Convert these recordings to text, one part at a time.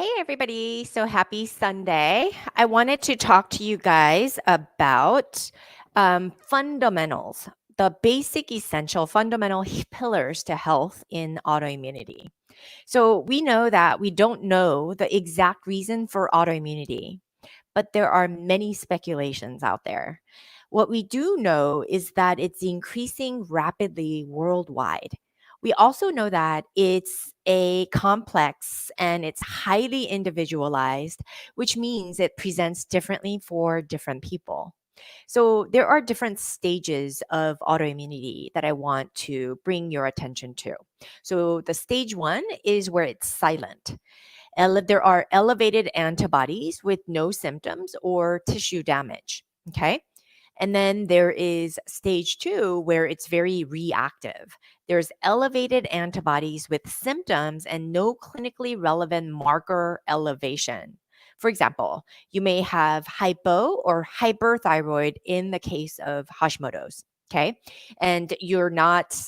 Hey, everybody. So happy Sunday. I wanted to talk to you guys about fundamentals, the basic, essential, fundamental pillars to health in autoimmunity. So we know that we don't know the exact reason for autoimmunity, but there are many speculations out there. What we do know is that it's increasing rapidly worldwide. We also know that it's a complex and it's highly individualized, which means it presents differently for different people. So, there are different stages of autoimmunity that I want to bring your attention to. So, the stage one is where it's silent. There are elevated antibodies with no symptoms or tissue damage. Okay. And then there is stage two, where it's very reactive. There's elevated antibodies with symptoms and no clinically relevant marker elevation. For example, you may have hypo or hyperthyroid in the case of Hashimoto's. Okay. And you're not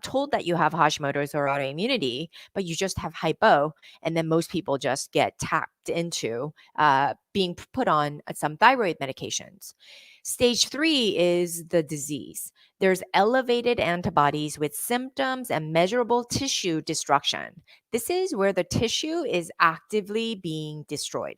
told that you have Hashimoto's or autoimmunity, but you just have hypo. And then most people just get tapped into being put on some thyroid medications. Stage three is the disease. There's elevated antibodies with symptoms and measurable tissue destruction. This is where the tissue is actively being destroyed.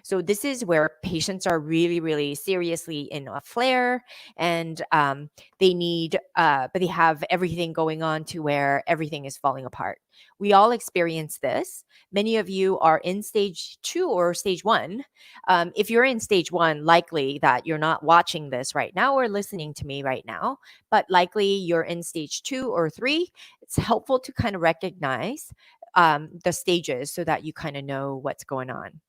So this is where patients are really, really seriously in a flare, and but they have everything going on to where everything is falling apart. We all experience this. Many of you are in stage two or stage one. If you're in stage one, likely that you're not watching this right now or listening to me right now, but likely you're in stage two or three. It's helpful to kind of recognize the stages so that you kind of know what's going on.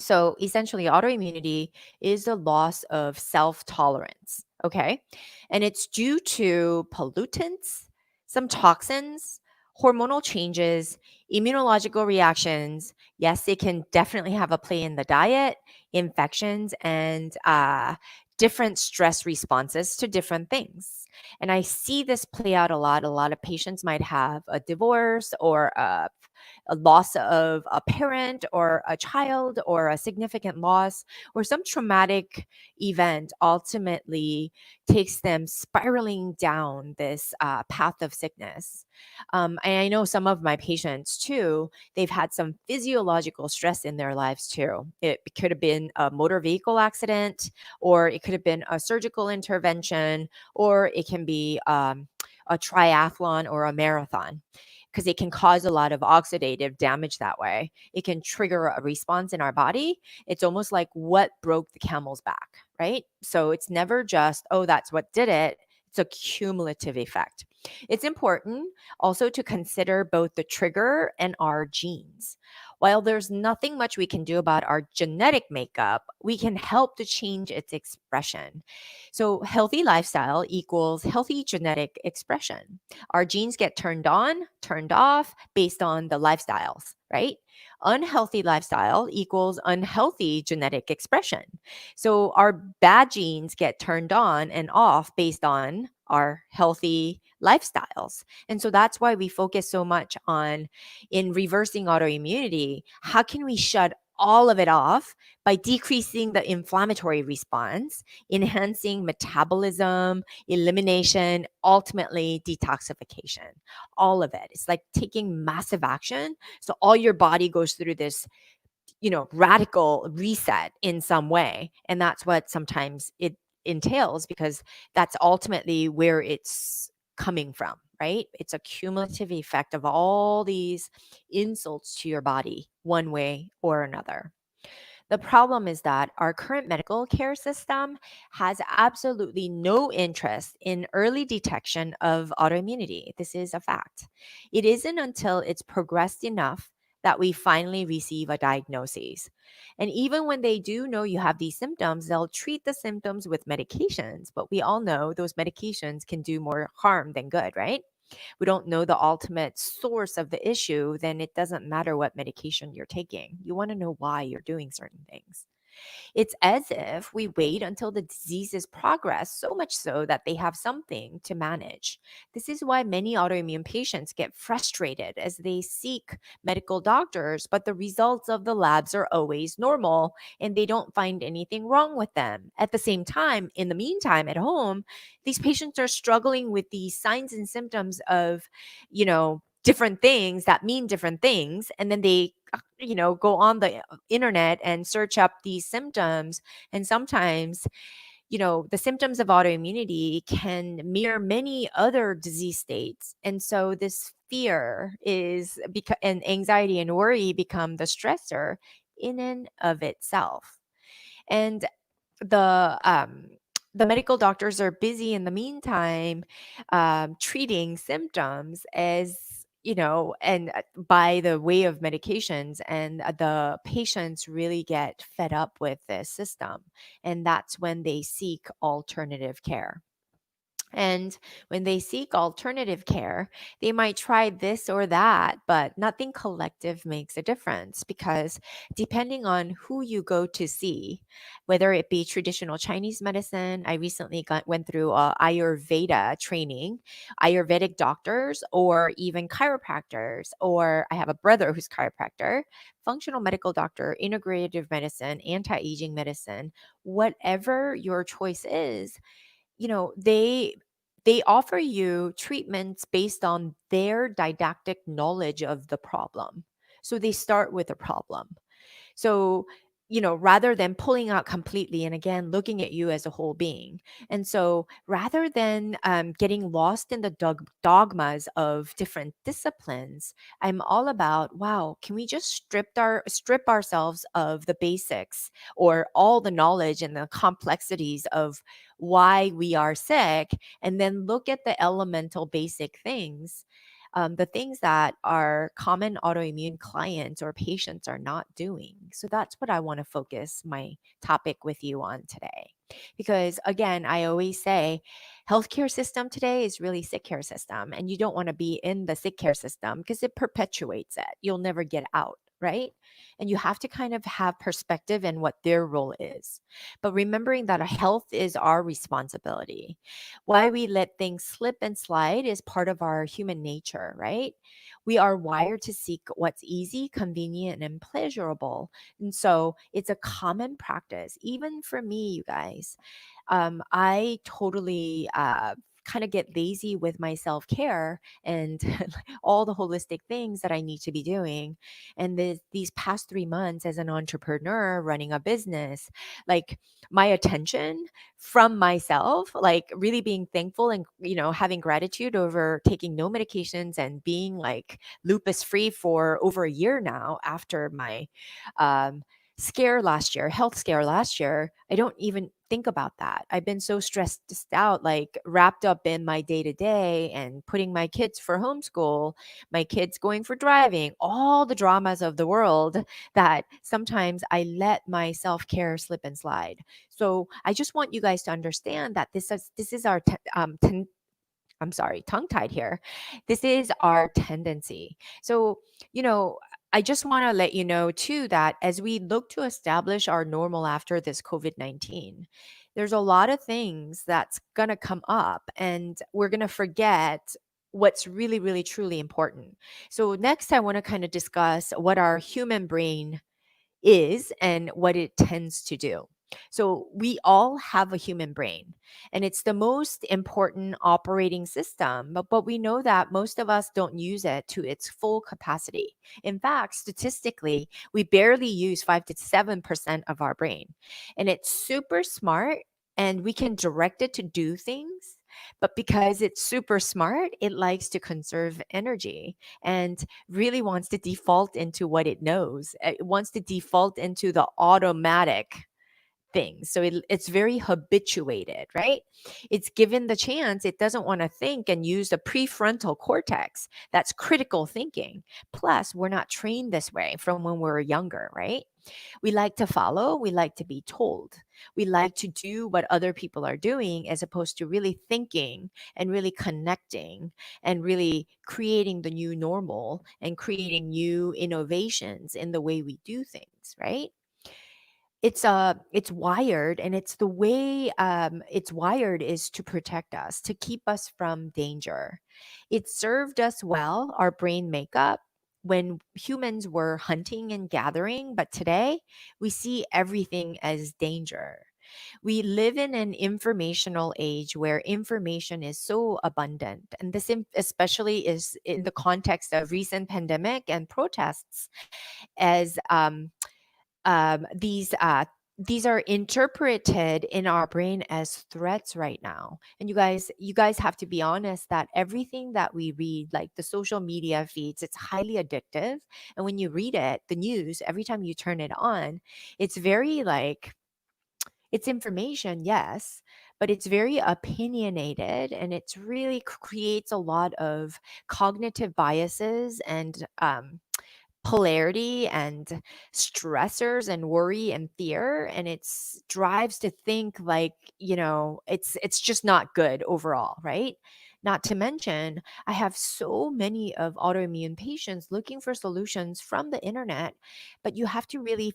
So essentially, autoimmunity is the loss of self tolerance. Okay. And it's due to pollutants, some toxins, hormonal changes, immunological reactions. Yes, it can definitely have a play in the diet, infections, and different stress responses to different things. And I see this play out a lot. A lot of patients might have a divorce or a loss of a parent or a child or a significant loss or some traumatic event ultimately takes them spiraling down this path of sickness. And I know some of my patients too, they've had some physiological stress in their lives too. It could have been a motor vehicle accident, or it could have been a surgical intervention, or it can be a triathlon or a marathon, because it can cause a lot of oxidative damage that way. It can trigger a response in our body. It's almost like what broke the camel's back, right? So it's never just, oh, that's what did it. It's a cumulative effect. It's important also to consider both the trigger and our genes. While there's nothing much we can do about our genetic makeup, we can help to change its expression. So, healthy lifestyle equals healthy genetic expression. Our genes get turned on, turned off based on the lifestyles, right? Unhealthy lifestyle equals unhealthy genetic expression. So our bad genes get turned on and off based on our healthy lifestyles. And so that's why we focus so much on, in reversing autoimmunity, how can we shut all of it off by decreasing the inflammatory response, enhancing metabolism, elimination, ultimately detoxification. All of it. It's like taking massive action. So all your body goes through this, radical reset in some way. And that's what sometimes it entails, because that's ultimately where it's coming from, right? It's a cumulative effect of all these insults to your body, one way or another. The problem is that our current medical care system has absolutely no interest in early detection of autoimmunity. This is a fact. It isn't until it's progressed enough that we finally receive a diagnosis. And even when they do know you have these symptoms, they'll treat the symptoms with medications. But we all know those medications can do more harm than good, right? We don't know the ultimate source of the issue, then it doesn't matter what medication you're taking. You want to know why you're doing certain things. It's as if we wait until the diseases progress, so much so that they have something to manage. This is why many autoimmune patients get frustrated as they seek medical doctors, but the results of the labs are always normal and they don't find anything wrong with them. At the same time, in the meantime, at home, these patients are struggling with these signs and symptoms of, different things that mean different things. And then they, go on the internet and search up these symptoms. And sometimes, the symptoms of autoimmunity can mirror many other disease states. And so this fear is because and anxiety and worry become the stressor in and of itself. And the medical doctors are busy in the meantime, treating symptoms as and by the way of medications, and the patients really get fed up with this system, and that's when they seek alternative care. And when they seek alternative care, they might try this or that, but nothing collective makes a difference because depending on who you go to see, whether it be traditional Chinese medicine, I recently went through Ayurveda training, Ayurvedic doctors, or even chiropractors, or I have a brother who's chiropractor, functional medical doctor, integrative medicine, anti-aging medicine, whatever your choice is, they offer you treatments based on their didactic knowledge of the problem. So they start with a problem. So, rather than pulling out completely and again looking at you as a whole being. And so, rather than getting lost in the dogmas of different disciplines, I'm all about, wow, can we just strip ourselves of the basics or all the knowledge and the complexities of why we are sick, and then look at the elemental basic things, the things that our common autoimmune clients or patients are not doing. So that's what I want to focus my topic with you on today. Because again, I always say healthcare system today is really sick care system, and you don't want to be in the sick care system because it perpetuates it. You'll never get out, right? And you have to kind of have perspective in what their role is. But remembering that our health is our responsibility. Why we let things slip and slide is part of our human nature, right? We are wired to seek what's easy, convenient, and pleasurable. And so it's a common practice, even for me, you guys. I totally kind of get lazy with my self care and all the holistic things that I need to be doing. And these past 3 months as an entrepreneur running a business, like my attention from myself, like really being thankful and, having gratitude over taking no medications and being like lupus free for over a year now after my um, health scare last year. I don't even think about that. I've been so stressed out, like wrapped up in my day to day and putting my kids for homeschool, my kids going for driving, all the dramas of the world, that sometimes I let my self care slip and slide. So I just want you guys to understand that this is our I'm sorry, tongue tied here. This is our tendency. So, you know, I just want to let you know too that as we look to establish our normal after this COVID 19, there's a lot of things that's going to come up and we're going to forget what's really, really, truly important. So, next, I want to kind of discuss what our human brain is and what it tends to do. So, we all have a human brain, and it's the most important operating system, but we know that most of us don't use it to its full capacity. In fact, statistically, we barely use 5 to 7% of our brain, and it's super smart. And we can direct it to do things, but because it's super smart, it likes to conserve energy and really wants to default into what it knows. It wants to default into the automatic things. So it's very habituated, right? It's given the chance. It doesn't want to think and use the prefrontal cortex. That's critical thinking. Plus, we're not trained this way from when we were younger, right? We like to follow, we like to be told. We like to do what other people are doing as opposed to really thinking and really connecting and really creating the new normal and creating new innovations in the way we do things, right? it's wired, and it's the way it's wired is to protect us, to keep us from danger. It served us well, our brain makeup, when humans were hunting and gathering, but today we see everything as danger. We live in an informational age where information is so abundant, and this especially is in the context of recent pandemic and protests, as these are interpreted in our brain as threats right now. And you guys have to be honest that everything that we read, like the social media feeds, it's highly addictive. And when you read it, the news, every time you turn it on, it's very like, it's information, yes, but it's very opinionated, and it's really creates a lot of cognitive biases and polarity and stressors and worry and fear, and it's drives to think like, it's just not good overall, right? Not to mention, I have so many of autoimmune patients looking for solutions from the internet, but you have to really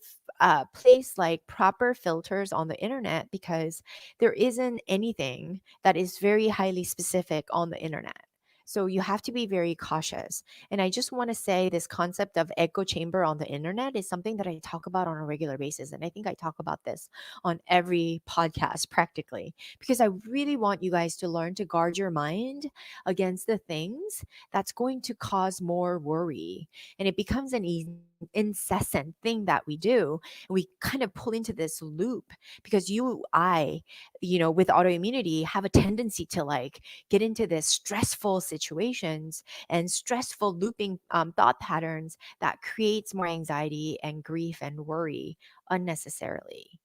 place like proper filters on the internet, because there isn't anything that is very highly specific on the internet. So you have to be very cautious. And I just want to say this concept of echo chamber on the internet is something that I talk about on a regular basis. And I think I talk about this on every podcast practically, because I really want you guys to learn to guard your mind against the things that's going to cause more worry. And it becomes an incessant thing that we do. And we kind of pull into this loop, because with autoimmunity, have a tendency to like get into this stressful situations and stressful looping thought patterns that creates more anxiety and grief and worry unnecessarily.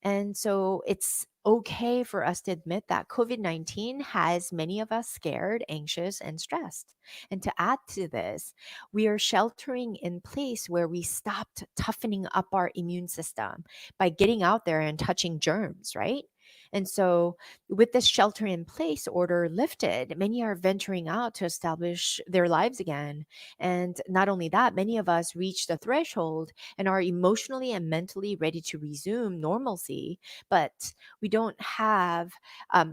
And so it's okay for us to admit that COVID 19 has many of us scared, anxious, and stressed. And to add to this, we are sheltering in place where we stopped toughening up our immune system by getting out there and touching germs, right? And so, with this shelter in place order lifted, many are venturing out to establish their lives again. And not only that, many of us reach the threshold and are emotionally and mentally ready to resume normalcy. But we don't have,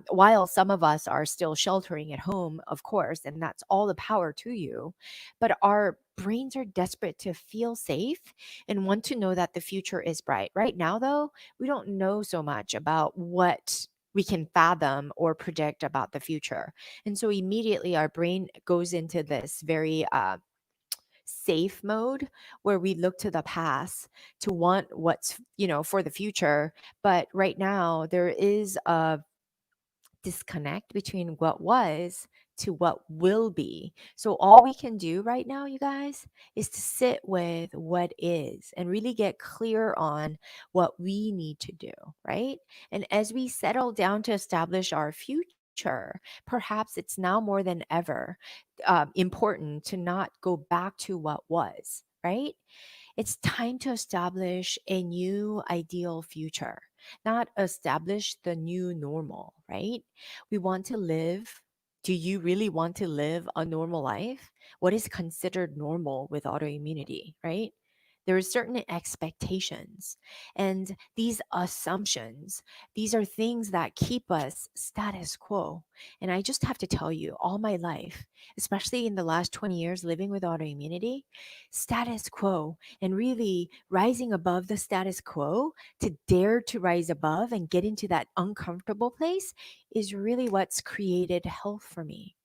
while some of us are still sheltering at home, of course, and that's all the power to you, but our brains are desperate to feel safe and want to know that the future is bright. Right now, though, we don't know so much about what we can fathom or predict about the future. And so immediately our brain goes into this very safe mode, where we look to the past to want what's, for the future. But right now, there is a disconnect between what was to what will be. So all we can do right now, you guys, is to sit with what is and really get clear on what we need to do, right? And as we settle down to establish our future, perhaps it's now more than ever important to not go back to what was, right? It's time to establish a new ideal future, not establish the new normal, right? We want to live. Do you really want to live a normal life? What is considered normal with autoimmunity, right? There are certain expectations, and these assumptions, these are things that keep us status quo. And I just have to tell you, all my life, especially in the last 20 years living with autoimmunity, status quo, and really rising above the status quo, to dare to rise above and get into that uncomfortable place, is really what's created health for me.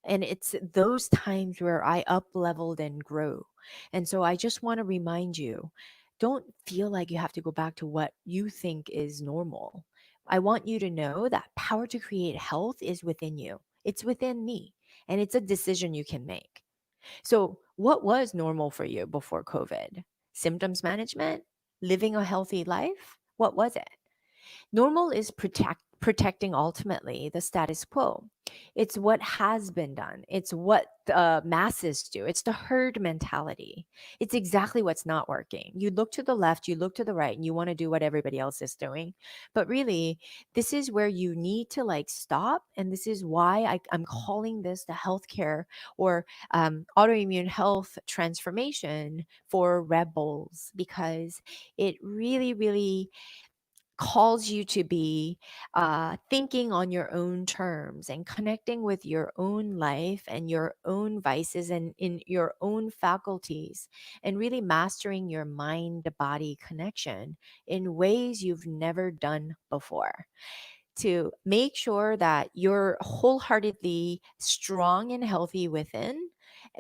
And it's those times where I up leveled and grew. And so I just want to remind you, don't feel like you have to go back to what you think is normal. I want you to know that power to create health is within you. It's within me, and it's a decision you can make. So, what was normal for you before COVID? Symptoms management? Living a healthy life? What was it? Normal is protecting ultimately the status quo. It's what has been done. It's what masses do. It's the herd mentality. It's exactly what's not working. You look to the left, you look to the right, and you want to do what everybody else is doing. But really, this is where you need to like stop. And this is why I'm calling this the healthcare or autoimmune health transformation for rebels, because it really, really calls you to be thinking on your own terms and connecting with your own life and your own vices and in your own faculties, and really mastering your mind body connection in ways you've never done before, to make sure that you're wholeheartedly strong and healthy within,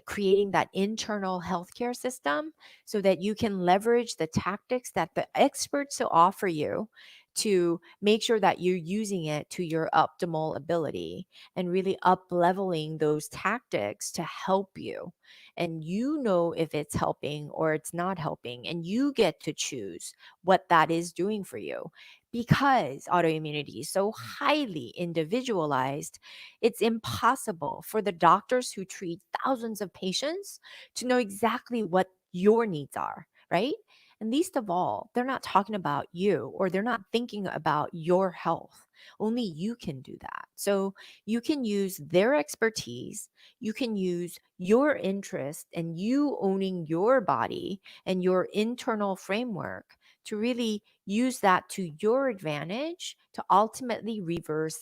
creating that internal healthcare system so that you can leverage the tactics that the experts will offer you to make sure that you're using it to your optimal ability and really up leveling those tactics to help you. And you know if it's helping or it's not helping, and you get to choose what that is doing for you. Because autoimmunity is so highly individualized, it's impossible for the doctors who treat thousands of patients to know exactly what your needs are, right? And least of all, they're not talking about you, or they're not thinking about your health. Only you can do that. So you can use their expertise, you can use your interest and you owning your body and your internal framework to really use that to your advantage to ultimately reverse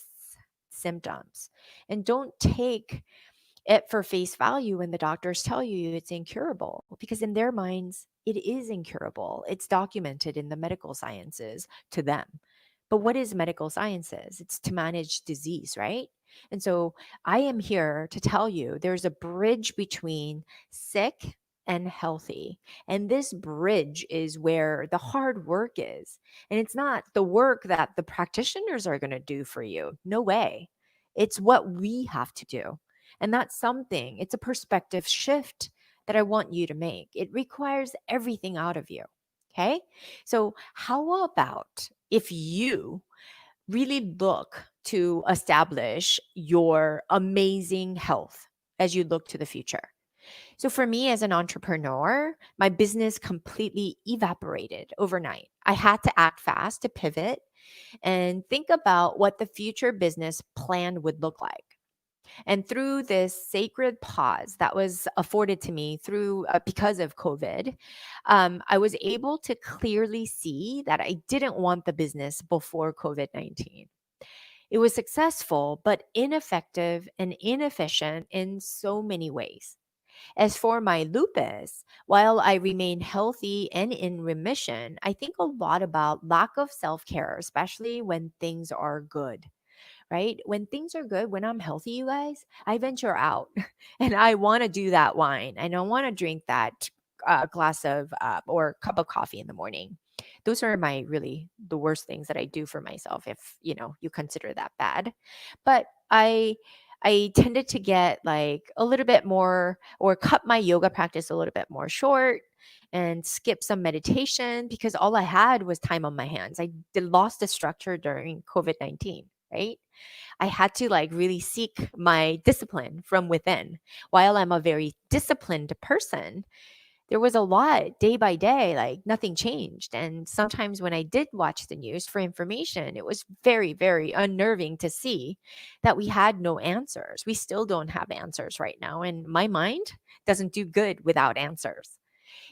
symptoms. And don't take it for face value when the doctors tell you it's incurable, because in their minds, it is incurable. It's documented in the medical sciences to them. But what is medical sciences? It's to manage disease, right? And so I am here to tell you there's a bridge between sick and healthy. And this bridge is where the hard work is. And it's not the work that the practitioners are going to do for you. No way. It's what we have to do. And that's something, it's a perspective shift that I want you to make. It requires everything out of you. Okay. So, how about if you really look to establish your amazing health as you look to the future? So, for me as an entrepreneur, my business completely evaporated overnight. I had to act fast to pivot and think about what the future business plan would look like. And through this sacred pause that was afforded to me through because of COVID, I was able to clearly see that I didn't want the business before COVID-19. It was successful, but ineffective and inefficient in so many ways. As for my lupus, while I remain healthy and in remission, I think a lot about lack of self care, especially when things are good, right? When things are good, when I'm healthy, you guys, I venture out and I want to do that wine and I want to drink that glass of or cup of coffee in the morning. Those are my really the worst things that I do for myself, if you consider that bad. But I tended to get like a little bit more, or cut my yoga practice a little bit more short and skip some meditation because all I had was time on my hands. I lost the structure during COVID-19, right? I had to like really seek my discipline from within. While I'm a very disciplined person, there was a lot day by day, like nothing changed. And sometimes when I did watch the news for information, it was very, very unnerving to see that we had no answers. We still don't have answers right now. And my mind doesn't do good without answers.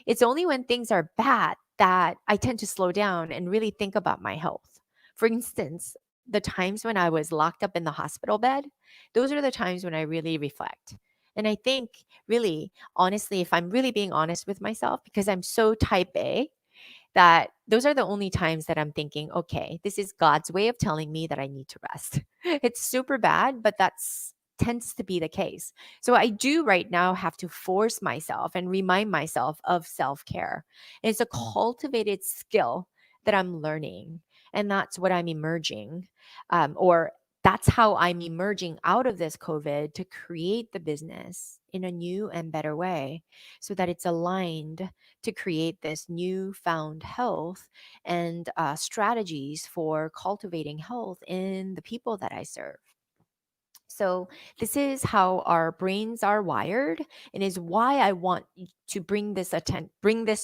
It's only when things are bad that I tend to slow down and really think about my health. For instance, the times when I was locked up in the hospital bed, those are the times when I really reflect. And I think, really, honestly, if I'm really being honest with myself, because I'm so type A, that those are the only times that I'm thinking, okay, this is God's way of telling me that I need to rest. It's super bad, but that's tends to be the case. So I do right now have to force myself and remind myself of self-care. It's a cultivated skill that I'm learning, and that's what I'm emerging, or that's how I'm emerging out of this COVID to create the business in a new and better way so that it's aligned to create this newfound health and strategies for cultivating health in the people that I serve. So, this is how our brains are wired, and is why I want to bring this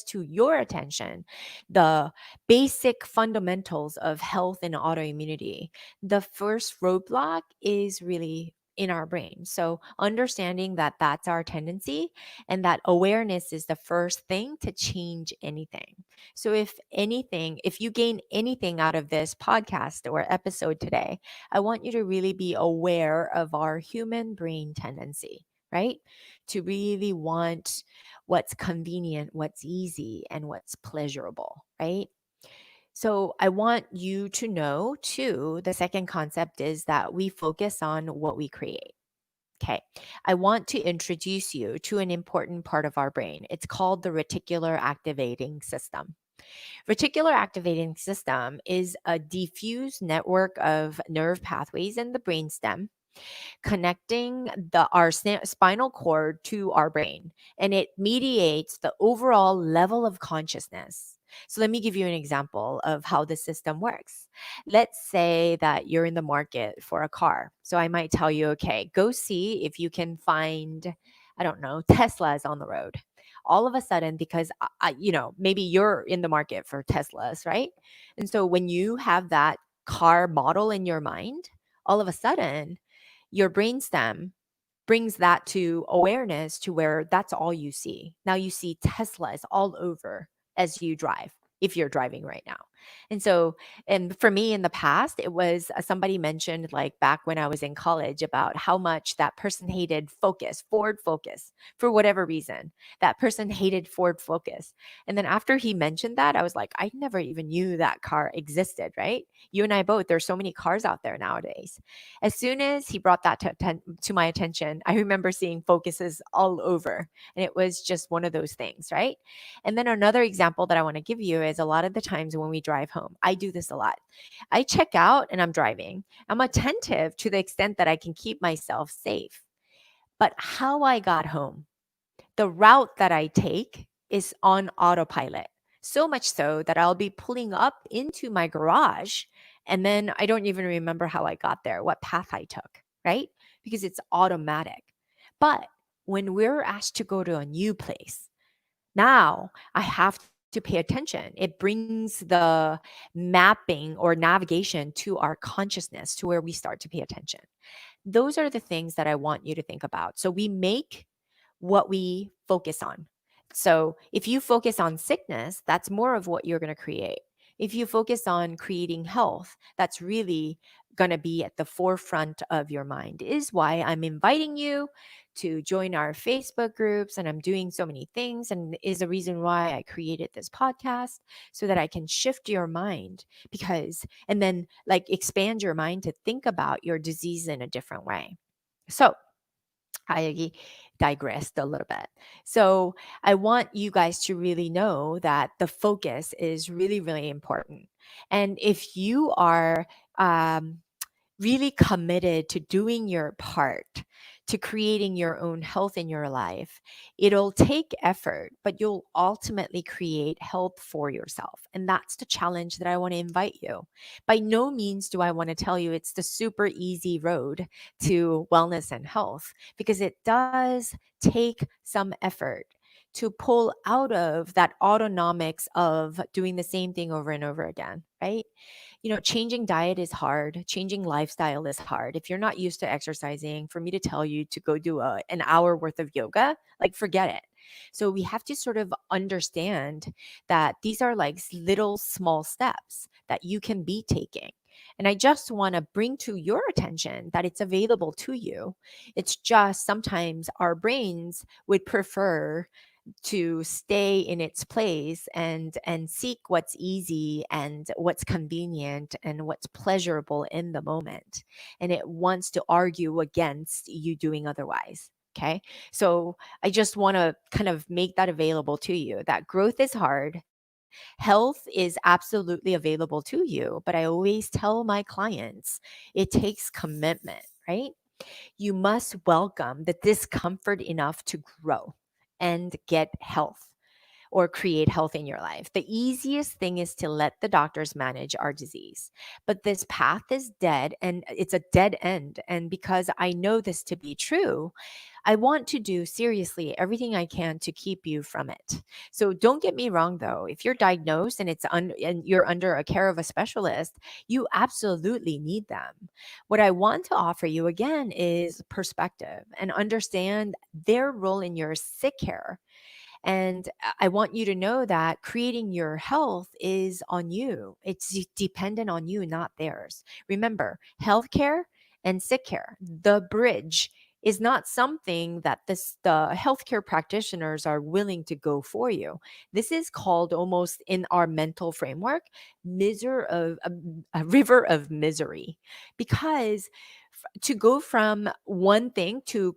to your attention. The basic fundamentals of health and autoimmunity. The first roadblock is really in our brain. So, understanding that that's our tendency and that awareness is the first thing to change anything. So, if you gain anything out of this podcast or episode today, I want you to really be aware of our human brain tendency, right? To really want what's convenient, what's easy, and what's pleasurable, right? So I want you to know too, the second concept is that we focus on what we create. Okay. I want to introduce you to an important part of our brain. It's called the reticular activating system. Reticular activating system is a diffuse network of nerve pathways in the brainstem connecting our spinal cord to our brain, and it mediates the overall level of consciousness. So let me give you an example of how the system works. Let's say that you're in the market for a car. So I might tell you, okay, go see if you can find, I don't know, Teslas on the road. All of a sudden, because maybe you're in the market for Teslas, right? And so when you have that car model in your mind, all of a sudden your brainstem brings that to awareness to where that's all you see. Now you see Teslas all over as you drive, if you're driving right now. And so, and for me in the past, it was somebody mentioned like back when I was in college about how much that person hated Focus, Ford Focus, for whatever reason. That person hated Ford Focus. And then after he mentioned that, I was like, I never even knew that car existed, right? You and I both, there's so many cars out there nowadays. As soon as he brought that to my attention, I remember seeing Focuses all over. And it was just one of those things, right? And then another example that I want to give you is a lot of the times when we drive home, I do this a lot. I check out and I'm driving. I'm attentive to the extent that I can keep myself safe. But how I got home, the route that I take is on autopilot. So much so that I'll be pulling up into my garage and then I don't even remember how I got there, what path I took, right? Because it's automatic. But when we're asked to go to a new place, now I have to pay attention. It brings the mapping or navigation to our consciousness to where we start to pay attention. Those are the things that I want you to think about. So we make what we focus on. So if you focus on sickness, that's more of what you're going to create. If you focus on creating health, that's really going to be at the forefront of your mind, is why I'm inviting you to join our Facebook groups. And I'm doing so many things, and is the reason why I created this podcast so that I can shift your mind and then like expand your mind to think about your disease in a different way. So I digressed a little bit. So I want you guys to really know that the focus is really, really important. And if you are um, really committed to doing your part, to creating your own health in your life, it'll take effort, but you'll ultimately create health for yourself. And that's the challenge that I want to invite you. By no means do I want to tell you it's the super easy road to wellness and health, because it does take some effort to pull out of that autonomics of doing the same thing over and over again, right? Changing diet is hard. Changing lifestyle is hard. If you're not used to exercising, for me to tell you to go do an hour worth of yoga, like forget it. So we have to sort of understand that these are like little small steps that you can be taking. And I just want to bring to your attention that it's available to you. It's just sometimes our brains would prefer to stay in its place and seek what's easy and what's convenient and what's pleasurable in the moment, and it wants to argue against you doing otherwise. Okay, so I just want to kind of make that available to you, that growth is hard, health is absolutely available to you, but I always tell my clients it takes commitment, right? You must welcome the discomfort enough to grow and get health. or create health in your life. The easiest thing is to let the doctors manage our disease. But this path is dead and it's a dead end. And because I know this to be true, I want to do seriously everything I can to keep you from it. So don't get me wrong though, if you're diagnosed and and you're under a care of a specialist, you absolutely need them. What I want to offer you again is perspective and understand their role in your sick care. And I want you to know that creating your health is on you. It's dependent on you, not theirs. Remember, healthcare and sick care, the bridge is not something that the healthcare practitioners are willing to go for you. This is called almost in our mental framework, a river of misery, because to go from one thing to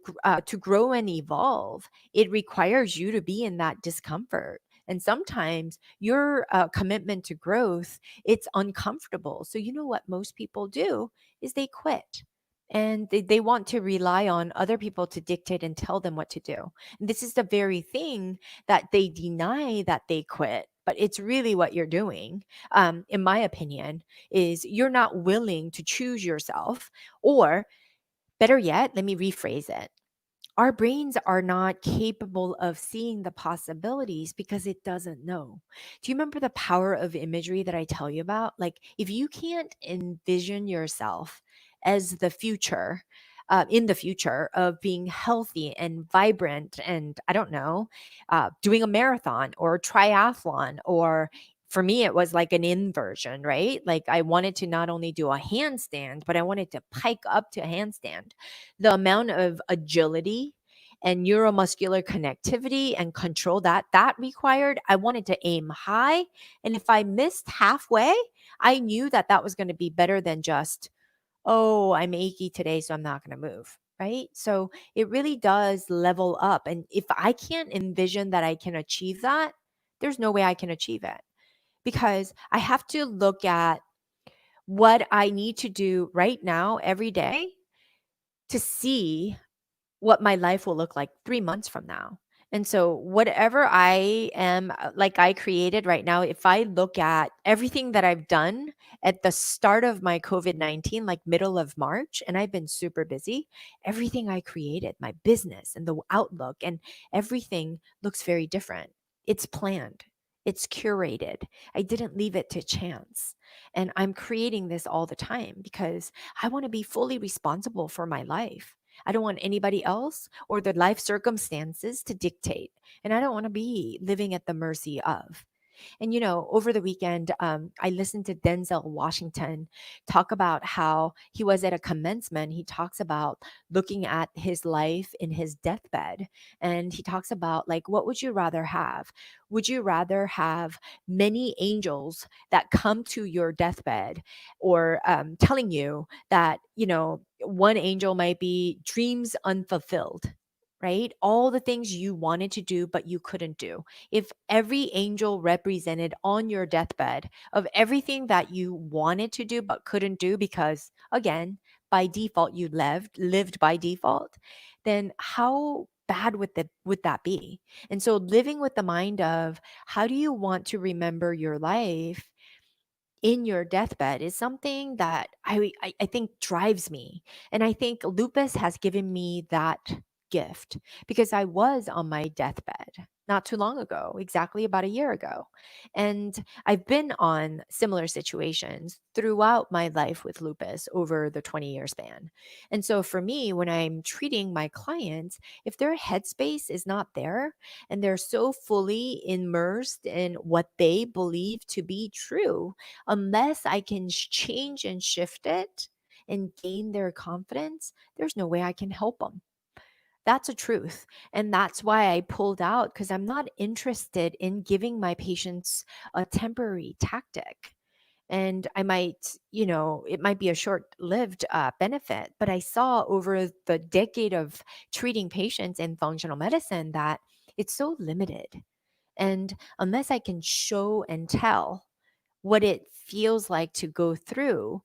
grow and evolve, it requires you to be in that discomfort. And sometimes your commitment to growth, it's uncomfortable. So you know what most people do is they quit. And they want to rely on other people to dictate and tell them what to do. And this is the very thing that they deny that they quit. But it's really what you're doing, in my opinion, is you're not willing to choose yourself. Or better yet, let me rephrase it. Our brains are not capable of seeing the possibilities because it doesn't know. Do you remember the power of imagery that I tell you about? Like, if you can't envision yourself as the future, in the future of being healthy and vibrant, and I don't know, doing a marathon or a triathlon, or for me, it was like an inversion, right? Like, I wanted to not only do a handstand, but I wanted to pike up to a handstand. The amount of agility and neuromuscular connectivity and control that required, I wanted to aim high. And if I missed halfway, I knew that that was going to be better than just, oh, I'm achy today, so I'm not going to move. Right. So it really does level up. And if I can't envision that I can achieve that, there's no way I can achieve it, because I have to look at what I need to do right now every day to see what my life will look like 3 months from now. And so whatever I am, like I created right now, if I look at everything that I've done at the start of my COVID-19, like middle of March, and I've been super busy, everything I created, my business and the outlook and everything looks very different. It's planned. It's curated. I didn't leave it to chance. And I'm creating this all the time because I want to be fully responsible for my life. I don't want anybody else or the life circumstances to dictate. And I don't want to be living at the mercy of. And, over the weekend, I listened to Denzel Washington talk about how he was at a commencement. He talks about looking at his life in his deathbed. And he talks about, like, what would you rather have? Would you rather have many angels that come to your deathbed, or telling you that, one angel might be dreams unfulfilled? Right? All the things you wanted to do, but you couldn't do. If every angel represented on your deathbed of everything that you wanted to do but couldn't do because, again, by default you lived by default, then how bad would that be? And so living with the mind of how do you want to remember your life in your deathbed is something that I think drives me. And I think lupus has given me that gift, because I was on my deathbed not too long ago, exactly about a year ago. And I've been on similar situations throughout my life with lupus over the 20-year span. And so for me, when I'm treating my clients, if their headspace is not there and they're so fully immersed in what they believe to be true, unless I can change and shift it and gain their confidence, there's no way I can help them. That's a truth. And that's why I pulled out, because I'm not interested in giving my patients a temporary tactic. And I might, it might be a short lived benefit, but I saw over the decade of treating patients in functional medicine that it's so limited. And unless I can show and tell what it feels like to go through,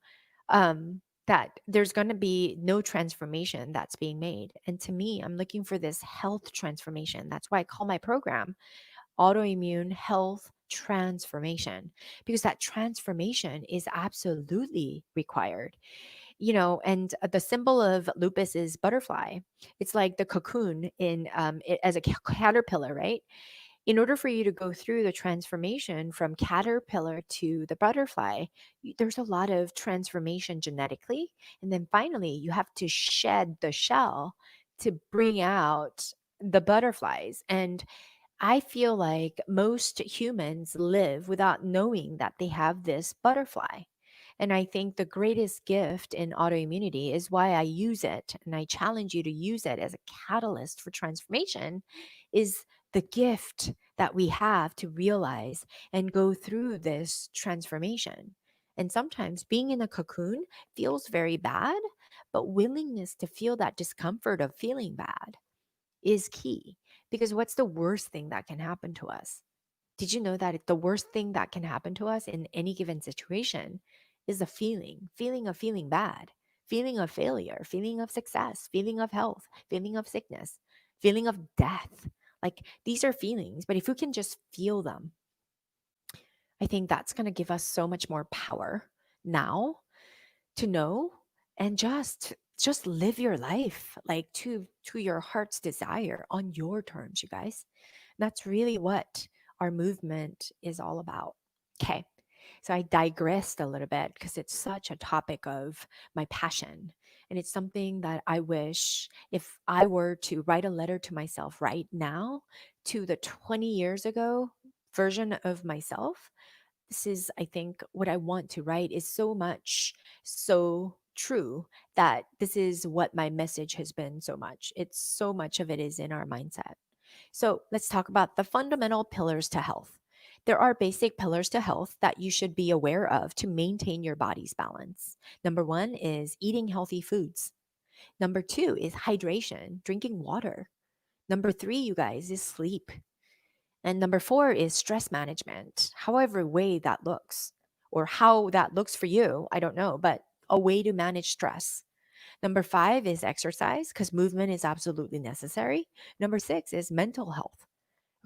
that there's going to be no transformation that's being made. And to me, I'm looking for this health transformation. That's why I call my program autoimmune health transformation, because that transformation is absolutely required. And the symbol of lupus is butterfly. It's like the cocoon as a caterpillar, right? In order for you to go through the transformation from caterpillar to the butterfly, there's a lot of transformation genetically. And then finally, you have to shed the shell to bring out the butterflies. And I feel like most humans live without knowing that they have this butterfly. And I think the greatest gift in autoimmunity is why I use it. And I challenge you to use it as a catalyst for transformation is the gift that we have to realize and go through this transformation. And sometimes being in a cocoon feels very bad, but willingness to feel that discomfort of feeling bad is key, because what's the worst thing that can happen to us? Did you know that the worst thing that can happen to us in any given situation is a feeling of feeling bad, feeling of failure, feeling of success, feeling of health, feeling of sickness, feeling of death? Like these are feelings, but if we can just feel them, I think that's going to give us so much more power now to know and just live your life like to your heart's desire on your terms, you guys. That's really what our movement is all about. Okay. So I digressed a little bit because it's such a topic of my passion. And it's something that I wish, if I were to write a letter to myself right now, to the 20 years ago version of myself, this is, I think, what I want to write is so much so true that this is what my message has been so much. It's so much of it is in our mindset. So let's talk about the fundamental pillars to health. There are basic pillars to health that you should be aware of to maintain your body's balance. Number one is eating healthy foods. Number two is hydration, drinking water. Number three, you guys, is sleep. And number four is stress management, however way that looks, or how that looks for you, I don't know, but a way to manage stress. Number five is exercise, because movement is absolutely necessary. Number six is mental health.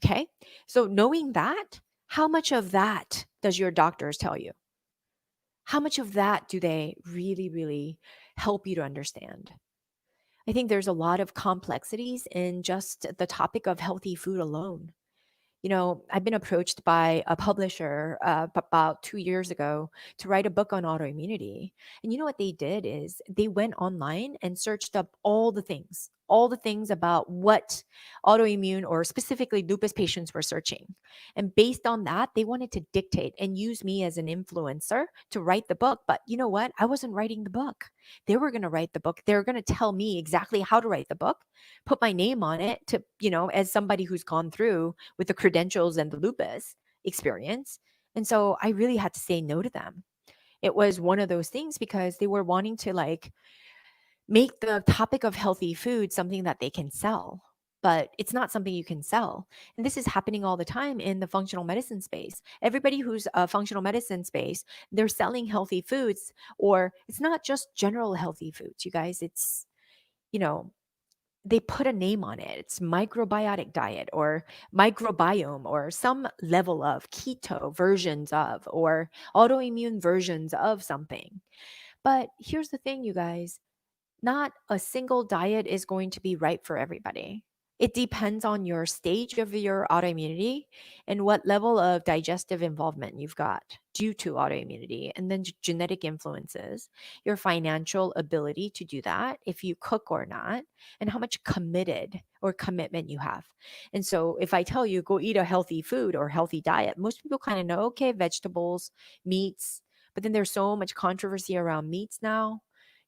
Okay. So knowing that, how much of that does your doctors tell you? How much of that do they really, really help you to understand? I think there's a lot of complexities in just the topic of healthy food alone. I've been approached by a publisher about 2 years ago to write a book on autoimmunity. And you know what they did is they went online and searched up all the things about what autoimmune or specifically lupus patients were searching. And based on that, they wanted to dictate and use me as an influencer to write the book. But you know what? I wasn't writing the book. They were going to write the book. They were going to tell me exactly how to write the book, put my name on it to, as somebody who's gone through with the credentials and the lupus experience. And so I really had to say no to them. It was one of those things because they were wanting to like make the topic of healthy food something that they can sell. But it's not something you can sell. And this is happening all the time in the functional medicine space. Everybody who's a functional medicine space, they're selling healthy foods, or it's not just general healthy foods, you guys. It's, you know, they put a name on it. It's microbiotic diet or microbiome or some level of keto versions of or autoimmune versions of something. But here's the thing, you guys, not a single diet is going to be right for everybody. It depends on your stage of your autoimmunity and what level of digestive involvement you've got due to autoimmunity, and then genetic influences, your financial ability to do that, if you cook or not, and how much committed or commitment you have. And so, if I tell you go eat a healthy food or healthy diet, most people kind of know, okay, vegetables, meats, but then there's so much controversy around meats now.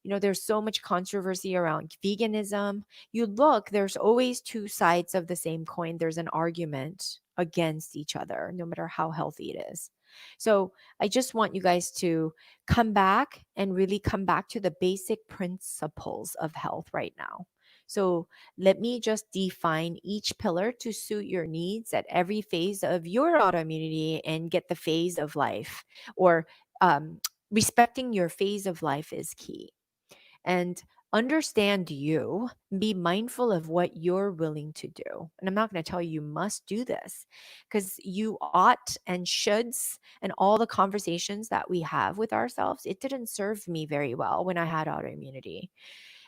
There's so much controversy around veganism. You look, there's always two sides of the same coin. There's an argument against each other, no matter how healthy it is. So I just want you guys to come back and really come back to the basic principles of health right now. So let me just define each pillar to suit your needs at every phase of your autoimmunity and get the phase of life, or respecting your phase of life is key. And Understand you, be mindful of what you're willing to do. And I'm not going to tell you must do this, because you ought and shoulds and all the conversations that we have with ourselves, it didn't serve me very well when I had autoimmunity.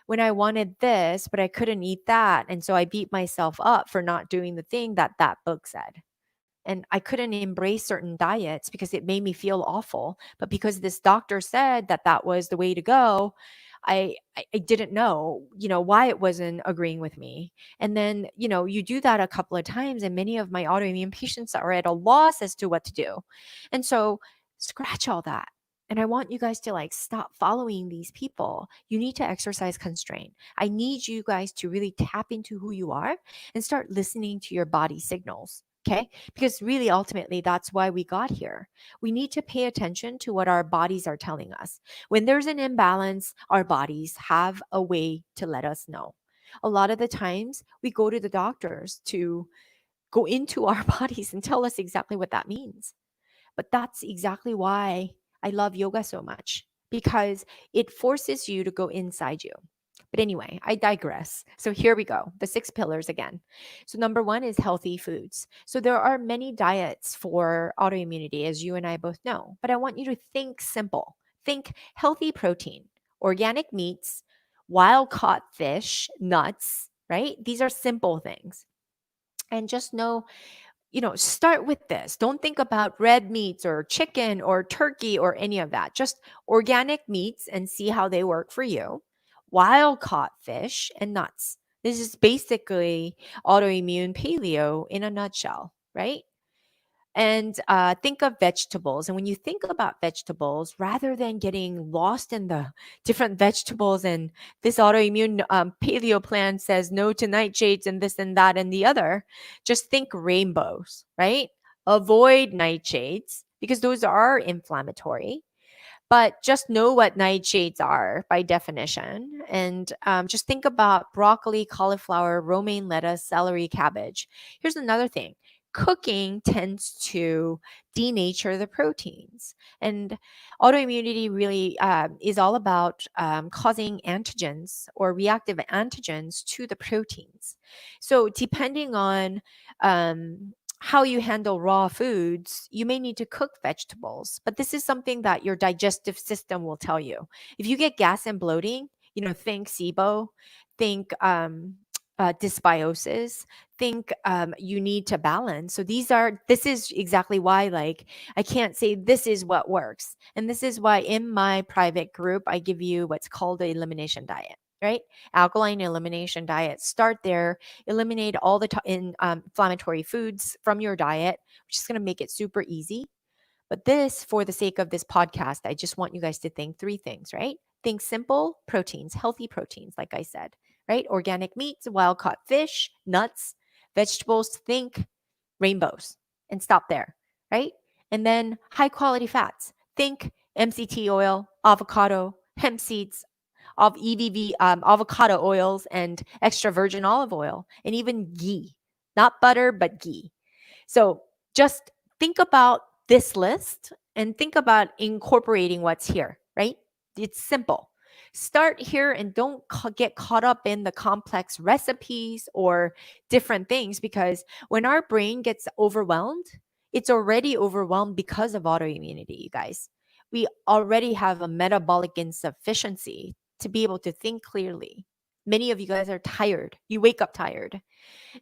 When I wanted this, but I couldn't eat that. And so I beat myself up for not doing the thing that that book said. And I couldn't embrace certain diets because it made me feel awful. But because this doctor said that that was the way to go, I didn't know, why it wasn't agreeing with me. And then, you do that a couple of times, and many of my autoimmune patients are at a loss as to what to do. And so scratch all that. And I want you guys to stop following these people. You need to exercise constraint. I need you guys to really tap into who you are and start listening to your body signals. Okay. Because really, ultimately, that's why we got here. We need to pay attention to what our bodies are telling us. When there's an imbalance, our bodies have a way to let us know. A lot of the times, we go to the doctors to go into our bodies and tell us exactly what that means. But that's exactly why I love yoga so much, because it forces you to go inside you. But anyway, I digress. So here we go. The 6 pillars again. So number 1 is healthy foods. So there are many diets for autoimmunity, as you and I both know, but I want you to think simple. Think healthy protein, organic meats, wild caught fish, nuts, right? These are simple things. And just know, start with this. Don't think about red meats or chicken or turkey or any of that. Just organic meats and see how they work for you. Wild caught fish and nuts. This is basically autoimmune paleo in a nutshell, right? And think of vegetables. And when you think about vegetables, rather than getting lost in the different vegetables, and this autoimmune paleo plan says no to nightshades and this and that and the other, just think rainbows, right? Avoid nightshades because those are inflammatory. But just know what nightshades are by definition. And just think about broccoli, cauliflower, romaine lettuce, celery, cabbage. Here's another thing. Cooking tends to denature the proteins. And autoimmunity really is all about causing antigens or reactive antigens to the proteins. So, depending on how you handle raw foods, you may need to cook vegetables, but this is something that your digestive system will tell you. If you get gas and bloating, think SIBO, think dysbiosis, think you need to balance. So this is exactly why, I can't say this is what works. And this is why in my private group, I give you what's called the elimination diet, right? Alkaline elimination diet. Start there, eliminate all the inflammatory foods from your diet, which is going to make it super easy. But this, for the sake of this podcast, I just want you guys to think 3 things, right? Think simple proteins, healthy proteins, like I said, right? Organic meats, wild caught fish, nuts, vegetables, think rainbows, and stop there, right? And then high quality fats. Think MCT oil, avocado, hemp seeds, of EVV, avocado oils, and extra virgin olive oil, and even ghee. Not butter, but ghee. So just think about this list and think about incorporating what's here, right? It's simple. Start here and don't get caught up in the complex recipes or different things, because when our brain gets overwhelmed, it's already overwhelmed because of autoimmunity, you guys. We already have a metabolic insufficiency to be able to think clearly. Many of you guys are tired. You wake up tired.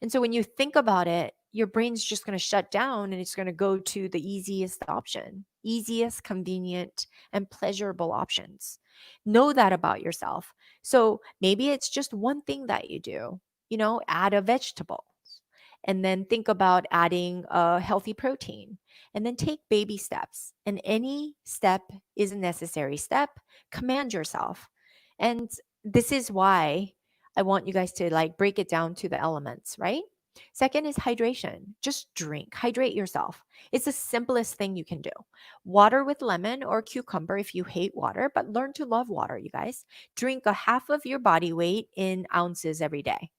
And so when you think about it, your brain's just going to shut down and it's going to go to the easiest option, easiest, convenient, and pleasurable options. Know that about yourself. So maybe it's just one thing that you do, add a vegetable. And then think about adding a healthy protein. And then take baby steps. And any step is a necessary step. Command yourself. And this is why I want you guys to break it down to the elements, right? Second is hydration. Just drink, hydrate yourself. It's the simplest thing you can do. Water with lemon or cucumber if you hate water, but learn to love water, you guys. Drink a half of your body weight in ounces every day.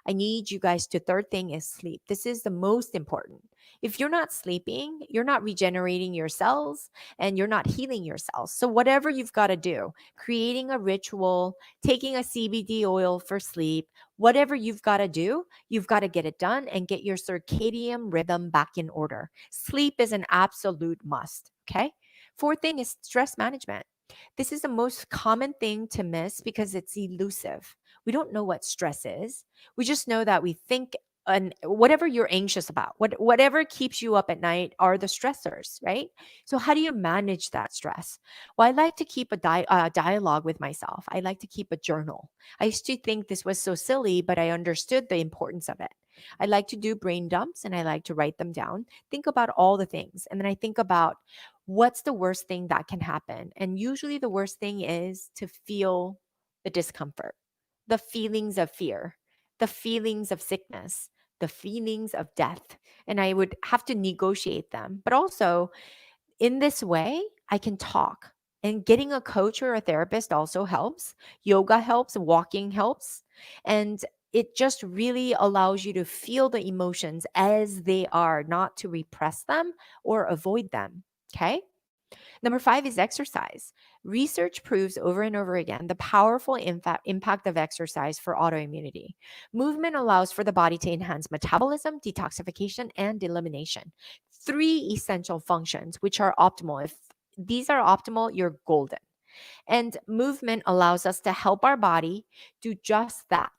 I need you guys to, third thing is sleep. This is the most important. If you're not sleeping, you're not regenerating your cells and you're not healing your cells. So, whatever you've got to do, creating a ritual, taking a CBD oil for sleep, whatever you've got to do, you've got to get it done and get your circadian rhythm back in order. Sleep is an absolute must. Okay. Fourth thing is stress management. This is the most common thing to miss because it's elusive. We don't know what stress is. We just know that we think, and whatever you're anxious about, whatever keeps you up at night are the stressors, right? So how do you manage that stress? Well, I like to keep a dialogue with myself. I like to keep a journal. I used to think this was so silly, but I understood the importance of it. I like to do brain dumps and I like to write them down, think about all the things. And then I think about what's the worst thing that can happen. And usually the worst thing is to feel the discomfort, the feelings of fear, the feelings of sickness, the feelings of death. And I would have to negotiate them. But also, in this way, I can talk. And getting a coach or a therapist also helps. Yoga helps, walking helps. And it just really allows you to feel the emotions as they are, not to repress them or avoid them. Okay. Number five is exercise. Research proves over and over again the powerful impact of exercise for autoimmunity. Movement allows for the body to enhance metabolism, detoxification, and elimination. Three essential functions which are optimal. If these are optimal, you're golden. And movement allows us to help our body do just that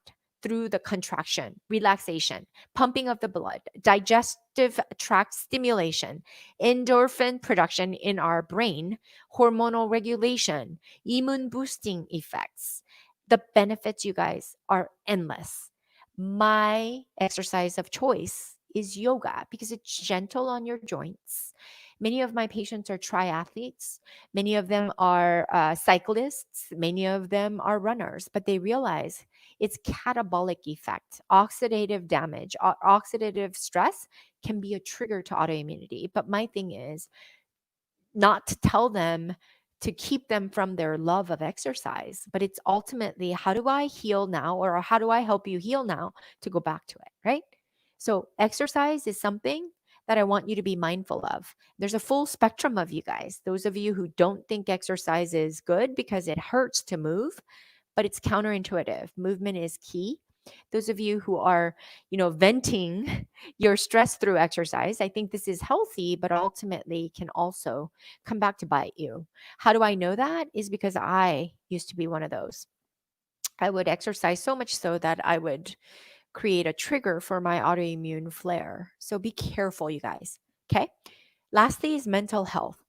through the contraction, relaxation, pumping of the blood, digestive tract stimulation, endorphin production in our brain, hormonal regulation, immune boosting effects. The benefits, you guys, are endless. My exercise of choice is yoga because it's gentle on your joints. Many of my patients are triathletes. Many of them are cyclists, many of them are runners, but they realize it's catabolic effect, oxidative damage, oxidative stress can be a trigger to autoimmunity. But my thing is not to tell them to keep them from their love of exercise, but it's ultimately how do I heal now or how do I help you heal now to go back to it, right? So, exercise is something that I want you to be mindful of. There's a full spectrum of you guys. Those of you who don't think exercise is good because it hurts to move, but it's counterintuitive. Movement is key. Those of you who are, venting your stress through exercise, I think this is healthy, but ultimately can also come back to bite you. How do I know that? Is because I used to be one of those. I would exercise so much so that I would create a trigger for my autoimmune flare. So be careful, you guys. Okay. Lastly is mental health.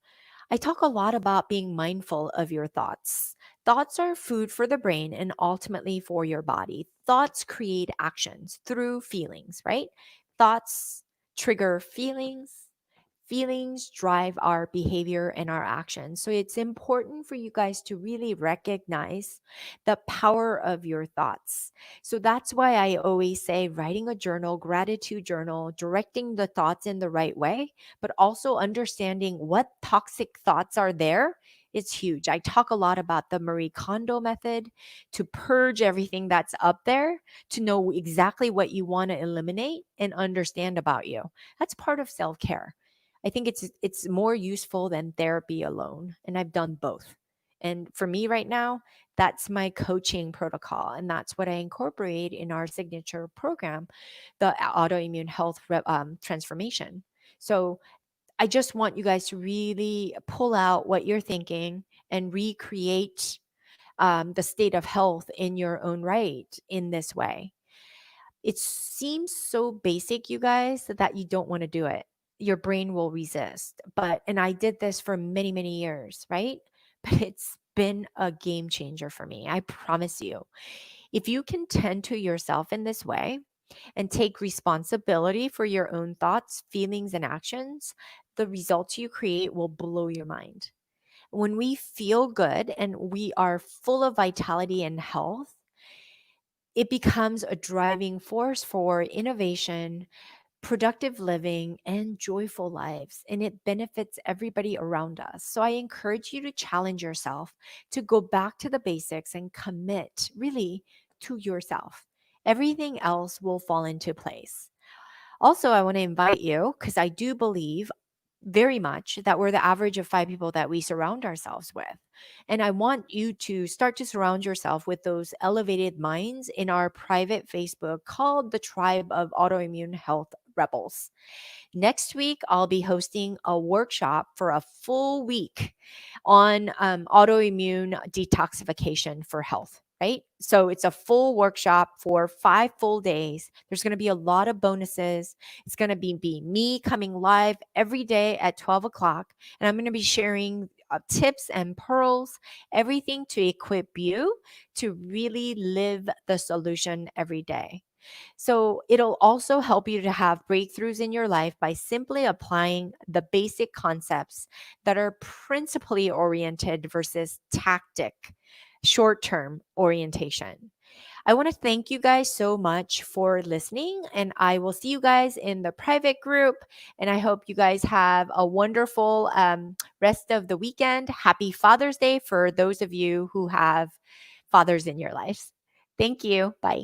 I talk a lot about being mindful of your thoughts. Thoughts are food for the brain and ultimately for your body. Thoughts create actions through feelings, right? Thoughts trigger feelings. Feelings drive our behavior and our actions. So it's important for you guys to really recognize the power of your thoughts. So that's why I always say writing a journal, gratitude journal, directing the thoughts in the right way, but also understanding what toxic thoughts are there. It's huge. I talk a lot about the Marie Kondo method to purge everything that's up there, to know exactly what you want to eliminate and understand about you. That's part of self-care. I think it's more useful than therapy alone, and I've done both. And for me right now, that's my coaching protocol, and that's what I incorporate in our signature program, the autoimmune health transformation. So I just want you guys to really pull out what you're thinking and recreate the state of health in your own right in this way. It seems so basic, you guys, that you don't want to do it. Your brain will resist. And I did this for many, many years, right? But it's been a game changer for me. I promise you. If you can tend to yourself in this way and take responsibility for your own thoughts, feelings, and actions, the results you create will blow your mind. When we feel good and we are full of vitality and health, it becomes a driving force for innovation, productive living, and joyful lives. And it benefits everybody around us. So I encourage you to challenge yourself to go back to the basics and commit really to yourself everything else will fall into place. Also, I want to invite you, because I do believe very much that we're the average of 5 people that we surround ourselves with. And I want you to start to surround yourself with those elevated minds in our private Facebook called the Tribe of Autoimmune Health Rebels. Next week, I'll be hosting a workshop for a full week on autoimmune detoxification for health. Right? So it's a full workshop for 5 full days. There's going to be a lot of bonuses. It's going to be me coming live every day at 12 o'clock. And I'm going to be sharing tips and pearls, everything to equip you to really live the solution every day. So it'll also help you to have breakthroughs in your life by simply applying the basic concepts that are principally oriented versus tactic, short term orientation. I want to thank you guys so much for listening, and I will see you guys in the private group. And I hope you guys have a wonderful rest of the weekend. Happy Father's Day for those of you who have fathers in your lives. Thank you. Bye.